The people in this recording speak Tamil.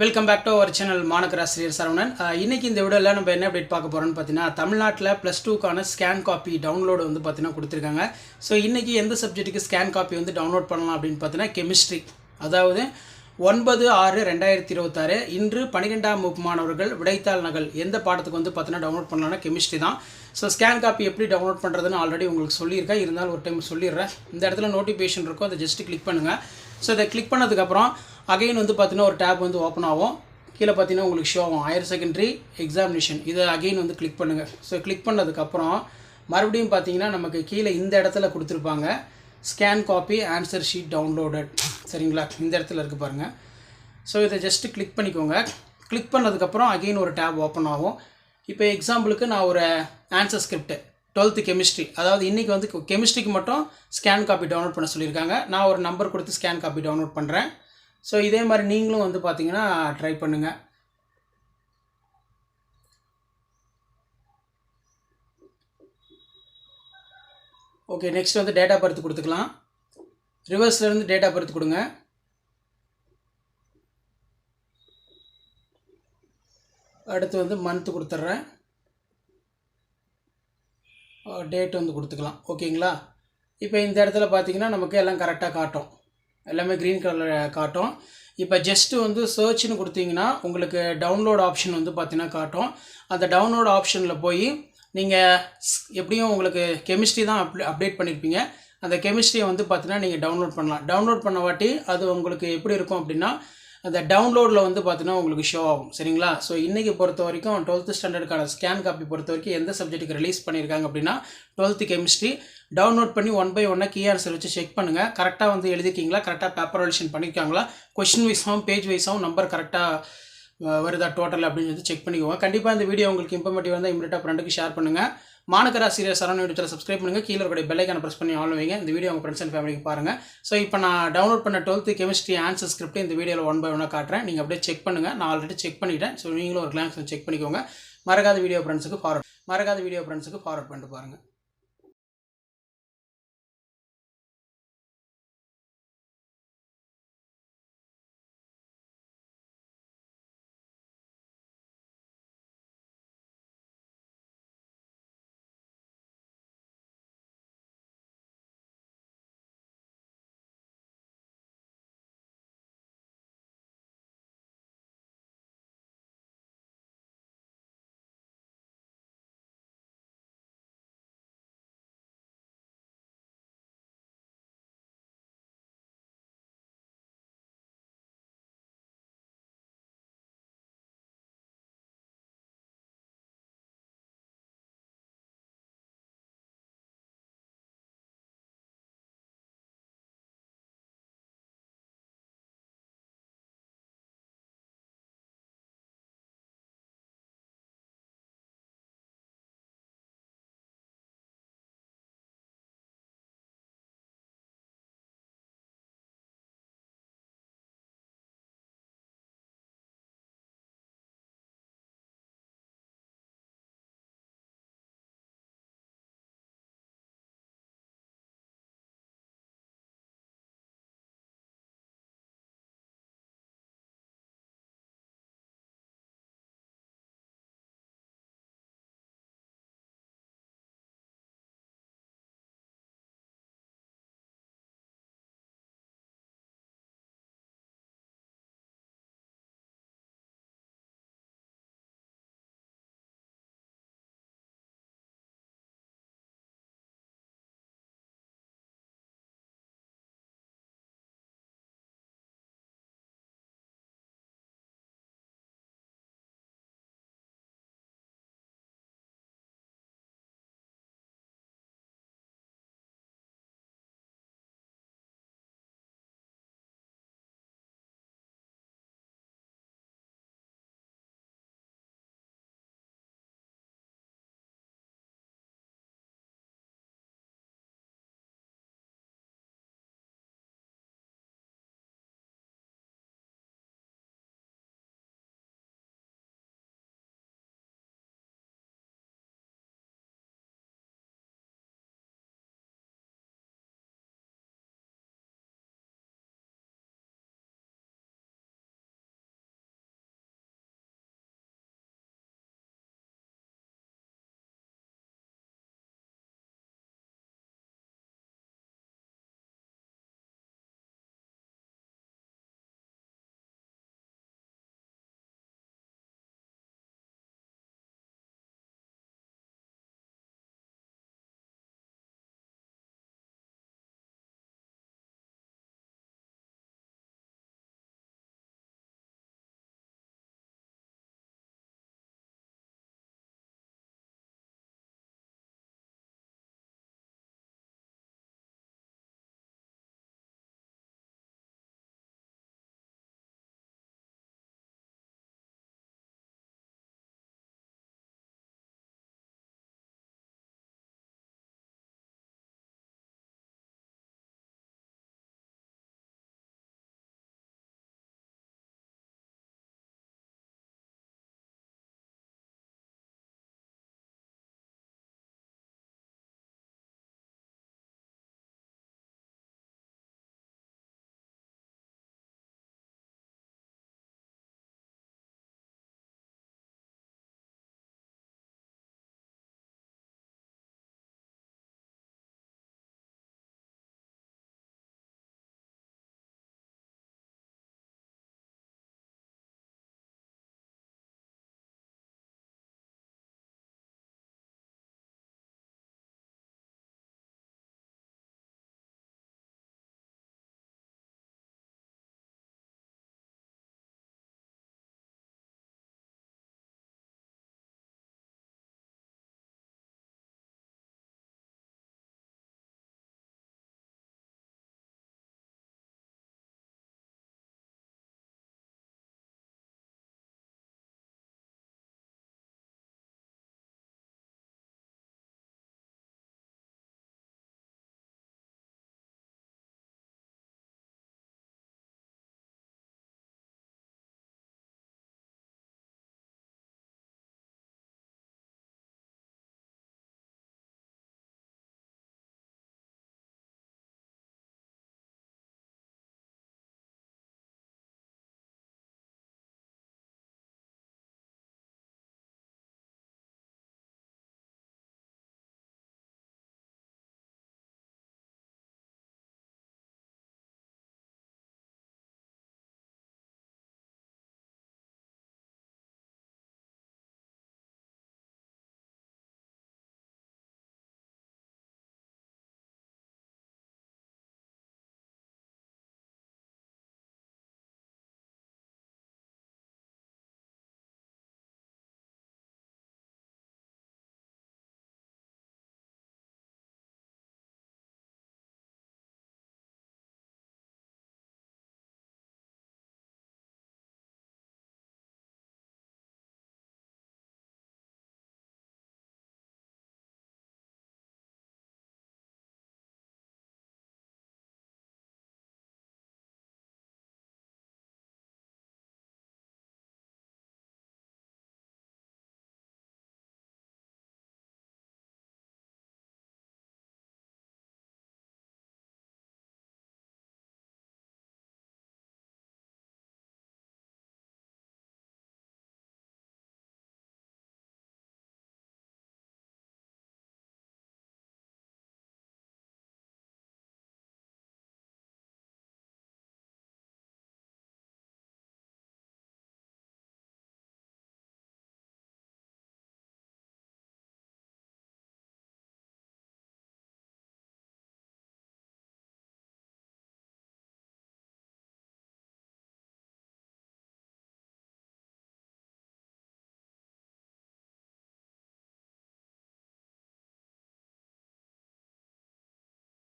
Welcome back to our channel மாணக்கராசிரியர் சரவணன். இன்றைக்கி இந்த வீடியோவில் நம்ம என்ன அப்டேட் பார்க்க போகிறோம்னு பார்த்தீங்கன்னா, தமிழ்நாட்டில் +2க்கான ஸ்கேன் காப்பி டவுன்லோடு வந்து பார்த்தீங்கன்னா கொடுத்துருக்காங்க. ஸோ இன்றைக்கி எந்த சப்ஜெக்ட்டுக்கு ஸ்கேன் காப்பி வந்து டவுன்லோட் பண்ணலாம் அப்படின்னு பார்த்தீங்கன்னா கெமிஸ்ட்ரி, அதாவது 9/6/2026 இன்று 12ஆம் வகுப்பு மாணவர்கள் விடைத்தாள் நகல் எந்த பாடத்துக்கு வந்து பார்த்தீங்கன்னா டவுன்லோட் பண்ணலாம்னா கெமிஸ்ட்ரி தான். ஸோ ஸ்கேன் காப்பி எப்படி டவுன்லோட் பண்ணுறதுன்னு ஆல்ரெடி உங்களுக்கு சொல்லியிருக்கேன், இருந்தாலும் ஒரு டைம் சொல்லிடுறேன். இந்த இடத்துல நோட்டிஃபிகேஷன் இருக்கும், அதை ஜஸ்ட்டு கிளிக் பண்ணுங்கள். ஸோ இதை கிளிக் பண்ணதுக்கப்புறம் அகைன் வந்து பார்த்தீங்கன்னா ஒரு டேப் வந்து ஓப்பன் ஆகும். கீழே பார்த்தீங்கன்னா உங்களுக்கு ஷோ ஆகும் ஹையர் செகண்டரி எக்ஸாமினேஷன். இதை அகைன் வந்து கிளிக் பண்ணுங்கள். ஸோ கிளிக் பண்ணதுக்கப்புறம் மறுபடியும் பார்த்தீங்கன்னா நமக்கு கீழே இந்த இடத்துல கொடுத்துருப்பாங்க scan copy answer sheet downloaded. சரிங்களா, இந்த இடத்துல இருக்குது பாருங்கள். ஸோ இதை ஜஸ்ட்டு கிளிக் பண்ணிக்கோங்க. கிளிக் பண்ணதுக்கப்புறம் அகெயின் ஒரு டேப் ஓப்பன் ஆகும். இப்போ எக்ஸாம்பிளுக்கு நான் ஒரு ஆன்சர் ஸ்கிரிப்ட் 12th கெமிஸ்ட்ரி, அதாவது இன்றைக்கி வந்து கெமிஸ்ட்ரிக்கு மட்டும் ஸ்கேன் காப்பி டவுன்லோட் பண்ண சொல்லியிருக்காங்க. நான் ஒரு நம்பர் கொடுத்து ஸ்கேன் காப்பி டவுன்லோட் பண்ணுறேன். ஸோ இதே மாதிரி நீங்களும் வந்து பார்த்தீங்கன்னா ட்ரை பண்ணுங்கள். ஓகே, நெக்ஸ்ட் வந்து டேட் ஆஃப் பர்த் கொடுத்துக்கலாம். ரிவர்ஸ்லேருந்து டேட் ஆஃப் பர்த் கொடுங்க. அடுத்து வந்து மந்த்து கொடுத்துட்றேன், டேட் வந்து கொடுத்துக்கலாம். ஓகேங்களா, இப்போ இந்த இடத்துல பார்த்தீங்கன்னா நமக்கு எல்லாம் கரெக்டாக காட்டும், எல்லாமே க்ரீன் கலரில் காட்டும். இப்போ ஜஸ்ட்டு வந்து சர்ச்னு கொடுத்தீங்கன்னா உங்களுக்கு டவுன்லோட் ஆப்ஷன் வந்து பார்த்தீங்கன்னா காட்டும். அந்த டவுன்லோட் ஆப்ஷனில் போய் நீங்கள் எப்படியும் உங்களுக்கு கெமிஸ்ட்ரி தான் அப்டேட் பண்ணியிருப்பீங்க, அந்த கெமிஸ்ட்ரியை வந்து பார்த்தீங்கன்னா நீங்கள் டவுன்லோட் பண்ணலாம். டவுன்லோட் பண்ண வாட்டி அது உங்களுக்கு எப்படி இருக்கும் அப்படின்னா அந்த டவுன்லோடில் வந்து பார்த்தீங்கன்னா உங்களுக்கு ஷோ ஆகும். சரிங்களா, ஸோ இன்றைக்கி பொறுத்த வரைக்கும் 12th ஸ்டாண்டர்டுக்கான ஸ்கேன் காப்பி பொறுத்த வரைக்கும் எந்த சப்ஜெக்ட்டுக்கு ரிலீஸ் பண்ணியிருக்காங்க அப்படின்னா 12th கெமிஸ்ட்ரி. டவுன்லோட் பண்ணி 1 by 1 கீ ஆன்சர் வச்சு செக் பண்ணுங்கள். கரெக்டாக வந்து எழுதிக்கிங்களா, கரெக்டாக பேப்பர் எடிஷன் பண்ணியிருக்காங்களா, கொஷின் வைஸாகவும் பேஜ் வைஸாகவும் நம்பர் கரெக்டாக வருதா டோட்டல் அப்படின்னு வந்து செக் பண்ணிக்கோங்க. கண்டிப்பாக இந்த வீடியோ உங்களுக்கு இன்ஃபர்மேட்டிவ் வந்து இமீடியட்டாக ஃப்ரெண்டுக்கு ஷேர் பண்ணுங்கள். மாணக்கராசிரியர் சரவணன் யூடியூப் சப்ஸ்கிரைப் பண்ணுங்கள். கீழே இருக்கிற பெல் ஐக்கானை ப்ரெஸ் பண்ணி ஆன் வைங்க. இந்த வீடியோ உங்கள் ஃப்ரெண்ட்ஸ் அண்ட் ஃபேமிலிக்கு பாருங்கள். ஸோ இப்போ நான் டவுன்லோட் பண்ண 12th கெமிஸ்ட்ரி ஆன்சர் ஸ்கிரிப்ட் இந்த வீடியோவில் 1 by 1 காட்டுறேன். நீங்கள் அப்படியே செக் பண்ணுங்கள். நான் ஆல்ரெடி செக் பண்ணிட்டேன். ஸோ நீங்களும் ஒரு கிளான்ஸ் செக் பண்ணிக்கோங்க. மறக்காத வீடியோ ஃப்ரெண்ட்ஸுக்கு ஃபார்வர்ட் பண்ணிட்டு பாருங்கள்.